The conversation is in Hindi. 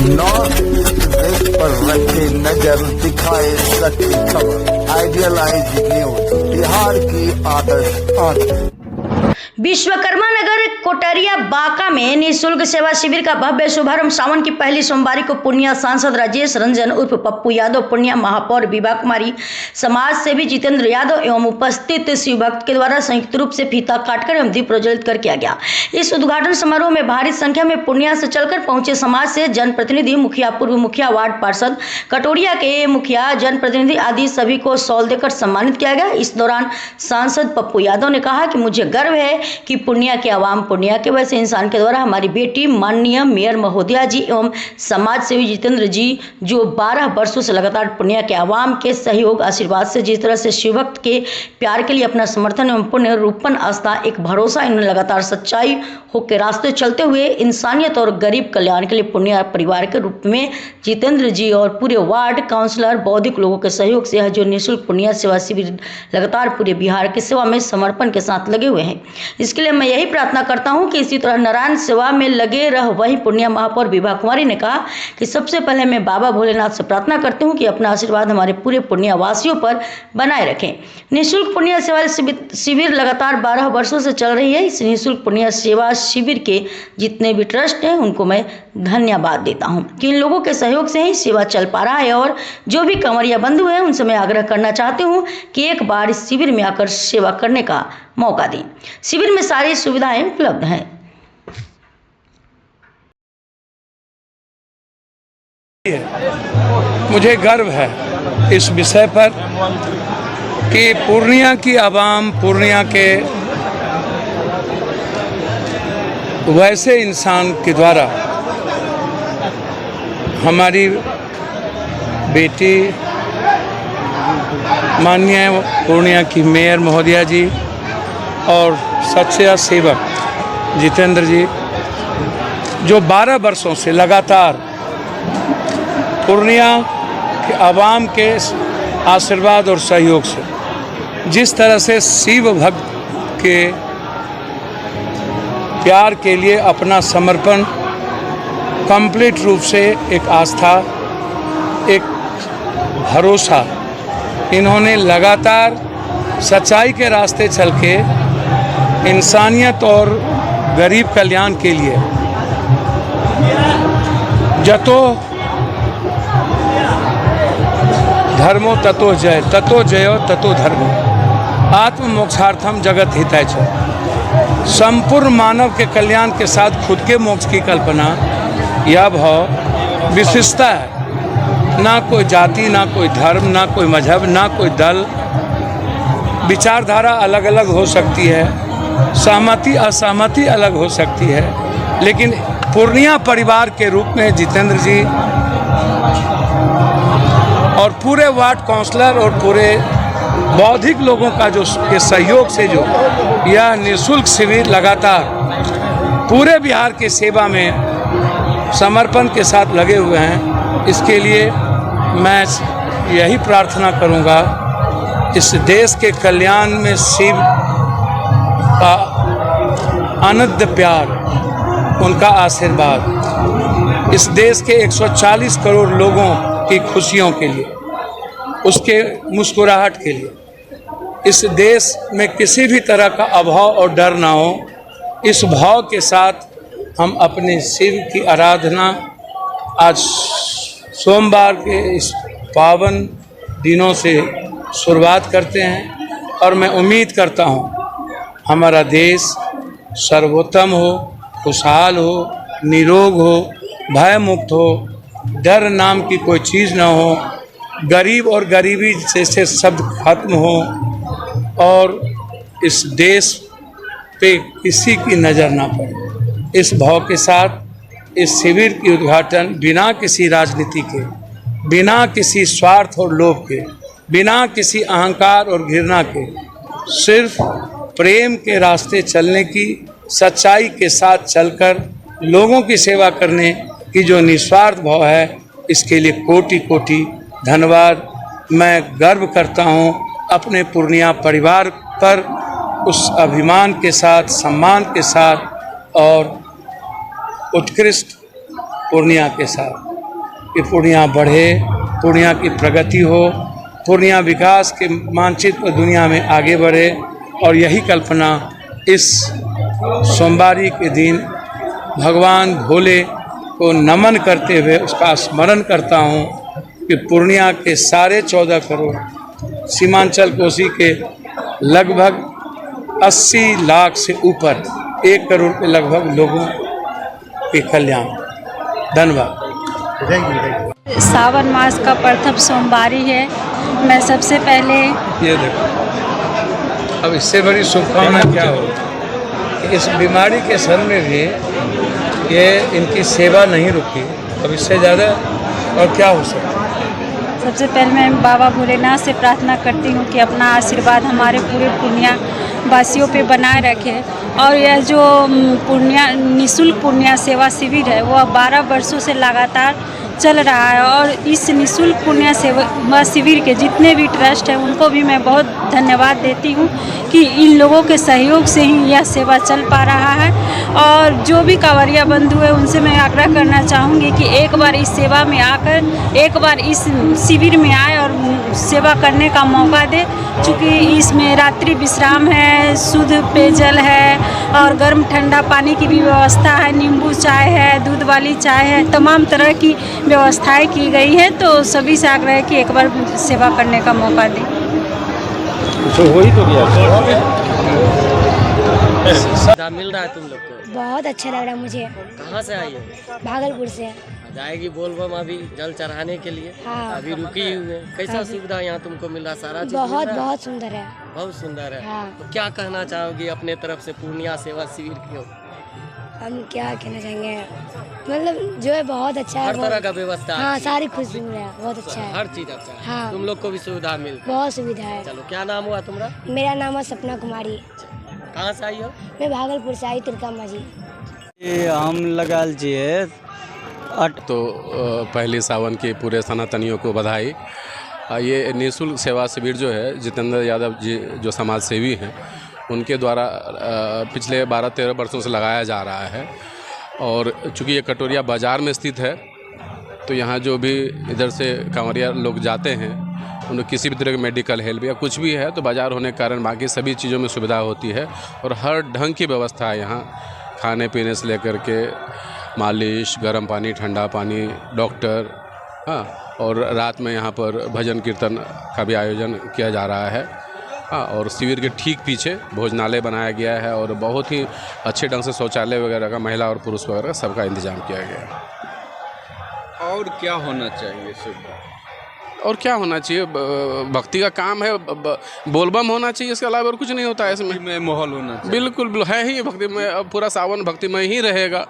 नॉर्थ ईस्ट देश पर रखे नजर, दिखाए सच की खबर। आइडियलाइज न्यूज, बिहार की आदर्श आंख। विश्वकर्मा नगर कोटरिया बांका में निःशुल्क सेवा शिविर का भव्य शुभारंभ सावन की पहली सोमवारी को पूर्णिया सांसद राजेश रंजन उर्फ पप्पू यादव, पूर्णिया महापौर विभा कुमारी, समाज सेवी जितेंद्र यादव एवं उपस्थित शिव भक्त के द्वारा संयुक्त रूप से फीता काटकर एवं दीप प्रज्वलित कर किया गया। इस उद्घाटन समारोह में भारी संख्या में पूर्णिया से चलकर पहुंचे समाज से जनप्रतिनिधि, मुखिया, पूर्व मुखिया, वार्ड पार्षद, कटोरिया के मुखिया, जनप्रतिनिधि आदि सभी को शॉल देकर सम्मानित किया गया। इस दौरान सांसद पप्पू यादव ने कहा कि मुझे गर्व है कि पूर्णिया के आवाम, पूर्णिया के वैसे इंसान के द्वारा हमारी बेटी माननीय मेयर महोदया जी एवं समाज सेवी जितेंद्र जी, जो 12 वर्षों से लगातार पूर्णिया के आवाम के सहयोग, आशीर्वाद से जिस तरह से शिव भक्त के प्यार के लिए अपना समर्थन एवं पुण्य रूपन आस्था, एक भरोसा, इन्होंने लगातार सच्चाई होकर रास्ते चलते हुए इंसानियत और गरीब कल्याण के लिए पूर्णिया परिवार के रूप में जितेंद्र जी और पूरे वार्ड काउंसलर, बौद्धिक लोगों के सहयोग से जो निःशुल्क पूर्णिया सेवा शिविर लगातार पूरे बिहार की सेवा में समर्पण के साथ लगे हुए हैं। इसके लिए मैं यही प्रार्थना करता हूं कि इसी तरह नारायण सेवा में लगे रह। वहीं पूर्णिया महापौर विभा कुमारी ने कहा कि सबसे पहले मैं बाबा भोलेनाथ से प्रार्थना करती हूं कि अपना आशीर्वाद हमारे पूरे पूर्णिया वासियों पर बनाए रखें। निःशुल्क पूर्णिया सेवा शिविर लगातार 12 वर्षों से चल रही है। इस निःशुल्क पूर्णिया सेवा शिविर के जितने भी ट्रस्ट हैं उनको मैं धन्यवाद देता हूं कि इन लोगों के सहयोग से ही सेवा चल पा रहा है। और जो भी कंवरिया बंधु हैं उनसे मैं आग्रह करना चाहती हूं कि एक बार इस शिविर में आकर सेवा करने का मौका दें। शिविर में सारी सुविधाएं उपलब्ध हैं। मुझे गर्व है इस विषय पर कि पूर्णिया की आवाम, पूर्णिया के वैसे इंसान के द्वारा हमारी बेटी माननीय पूर्णिया की मेयर महोदया जी और सच्चा सेवक जितेंद्र जी, जो 12 वर्षों से लगातार पूर्णिया के आवाम के आशीर्वाद और सहयोग से जिस तरह से शिव भक्त के प्यार के लिए अपना समर्पण, कंप्लीट रूप से एक आस्था, एक भरोसा, इन्होंने लगातार सच्चाई के रास्ते चल के इंसानियत और गरीब कल्याण के लिए जतो धर्मो ततो जय, ततो जयो ततो धर्मो, आत्म मोक्षार्थम जगत हिताय च। संपूर्ण मानव के कल्याण के साथ खुद के मोक्ष की कल्पना, यह भाव विशिष्टता है। ना कोई जाति, ना कोई धर्म, ना कोई मजहब, ना कोई दल, विचारधारा अलग अलग हो सकती है, सहमति असहमति अलग हो सकती है, लेकिन पूर्णिया परिवार के रूप में जितेंद्र जी और पूरे वार्ड काउंसलर और पूरे बौद्धिक लोगों का जो के सहयोग से जो यह निःशुल्क शिविर लगातार पूरे बिहार की सेवा में समर्पण के साथ लगे हुए हैं, इसके लिए मैं यही प्रार्थना करूंगा, इस देश के कल्याण में शिव का अनंत प्यार, उनका आशीर्वाद, इस देश के 140 करोड़ लोगों की खुशियों के लिए, उसके मुस्कुराहट के लिए, इस देश में किसी भी तरह का अभाव और डर ना हो, इस भाव के साथ हम अपने शिव की आराधना आज सोमवार के इस पावन दिनों से शुरुआत करते हैं। और मैं उम्मीद करता हूँ हमारा देश सर्वोत्तम हो, खुशहाल हो, निरोग हो, भय मुक्त हो, डर नाम की कोई चीज़ ना हो, गरीब और गरीबी जैसे शब्द खत्म हो, और इस देश पे किसी की नज़र ना पड़े। इस भाव के साथ इस शिविर की उद्घाटन बिना किसी राजनीति के, बिना किसी स्वार्थ और लोभ के, बिना किसी अहंकार और घृणा के, सिर्फ प्रेम के रास्ते चलने की, सच्चाई के साथ चलकर लोगों की सेवा करने की जो निस्वार्थ भाव है, इसके लिए कोटि कोटि धन्यवाद। मैं गर्व करता हूँ अपने पूर्णिया परिवार पर, उस अभिमान के साथ, सम्मान के साथ और उत्कृष्ट पूर्णिया के साथ। कि पूर्णिया बढ़े, पूर्णिया की प्रगति हो, पूर्णिया विकास के मानचित्र पर दुनिया में आगे बढ़े। और यही कल्पना इस सोमवारी के दिन भगवान भोले को नमन करते हुए उसका स्मरण करता हूँ कि पूर्णिया के 14.5 करोड़, सीमांचल कोसी के लगभग 80 लाख से ऊपर 1 करोड़ के लगभग लोगों के कल्याण। धन्यवाद। सावन मास का प्रथम सोमवारी है। मैं सबसे पहले ये देखो, अब इससे बड़ी शुभकामना क्या हो। इस बीमारी के सर में भी ये इनकी सेवा नहीं रुकी, अब इससे ज़्यादा और क्या हो सकता। सबसे पहले मैं बाबा भोलेनाथ से प्रार्थना करती हूँ कि अपना आशीर्वाद हमारे पूरे पूर्णिया वासियों पे बनाए रखे। और यह जो निःशुल्क पूर्णिया सेवा शिविर है वो 12 वर्षों से लगातार चल रहा है। और इस निःशुल्क पूर्णिया सेवा शिविर के जितने भी ट्रस्ट हैं उनको भी मैं बहुत धन्यवाद देती हूँ कि इन लोगों के सहयोग से ही यह सेवा चल पा रहा है। और जो भी कांवरिया बंधु है उनसे मैं आग्रह करना चाहूँगी कि एक बार इस सेवा में आकर एक बार इस शिविर में आए और सेवा करने का मौका दे। चूँकि इसमें रात्रि विश्राम है, शुद्ध पेयजल है और गर्म ठंडा पानी की भी व्यवस्था है, नींबू चाय है, दूध वाली चाय है, तमाम तरह की व्यवस्थाएं की गई है। तो सभी से आग्रह है कि एक बार सेवा करने का मौका दें। वही तो मिल रहा है तुम लोग को? बहुत अच्छा लग रहा है मुझे। कहाँ से आई हो? भागलपुर से। जाएगी बोलबम अभी जल चढ़ाने के लिए। हाँ। अभी रुकी हुई है। कैसा सुविधा यहाँ तुमको मिल रहा? सारा चीज बहुत मिल रहा है? बहुत सुंदर है। बहुत सुंदर है। हाँ। तो क्या कहना चाहोगी अपने तरफ से पूर्णिया सेवा शिविर की? हम क्या कहना चाहेंगे, मतलब जो है बहुत अच्छा है। हर तरह का व्यवस्था। हाँ, सारी खुशी है, बहुत अच्छा है। हर चीज अच्छा है। हाँ। तुम लोग को भी सुविधा मिल? बहुत सुविधा है। चलो, क्या नाम हुआ तुम्हारा? मेरा नाम है सपना कुमारी। कहाँ से आई हो? मैं भागलपुर से आई, तिलकामा जी। ये हम लगाल चाहिए तो पहली सावन के पूरे सनातनियों को बधाई। ये निःशुल्क सेवा शिविर जो है जितेंद्र यादव जी जो समाज सेवी हैं उनके द्वारा पिछले 12-13 वर्षों से लगाया जा रहा है। और चूँकि ये कटोरिया बाज़ार में स्थित है तो यहाँ जो भी इधर से कांवरिया लोग जाते हैं उन्हें किसी भी तरह की मेडिकल हेल्प या कुछ भी है तो बाज़ार होने के कारण बाकी सभी चीज़ों में सुविधा होती है। और हर ढंग की व्यवस्था है यहाँ, खाने पीने से लेकर के मालिश, गर्म पानी, ठंडा पानी, डॉक्टर। हाँ, और रात में यहाँ पर भजन कीर्तन का भी आयोजन किया जा रहा है। हाँ, और शिविर के ठीक पीछे भोजनालय बनाया गया है और बहुत ही अच्छे ढंग से शौचालय वगैरह का महिला और पुरुष वगैरह का सबका इंतजाम किया गया है। और क्या होना चाहिए सुविधा? और क्या होना चाहिए, भक्ति का काम है, बोलबम होना चाहिए, इसके अलावा और कुछ नहीं होता है इसमें। माहौल होना चाहिए। बिल्कुल है ही भक्ति में, अब पूरा सावन भक्ति में ही रहेगा।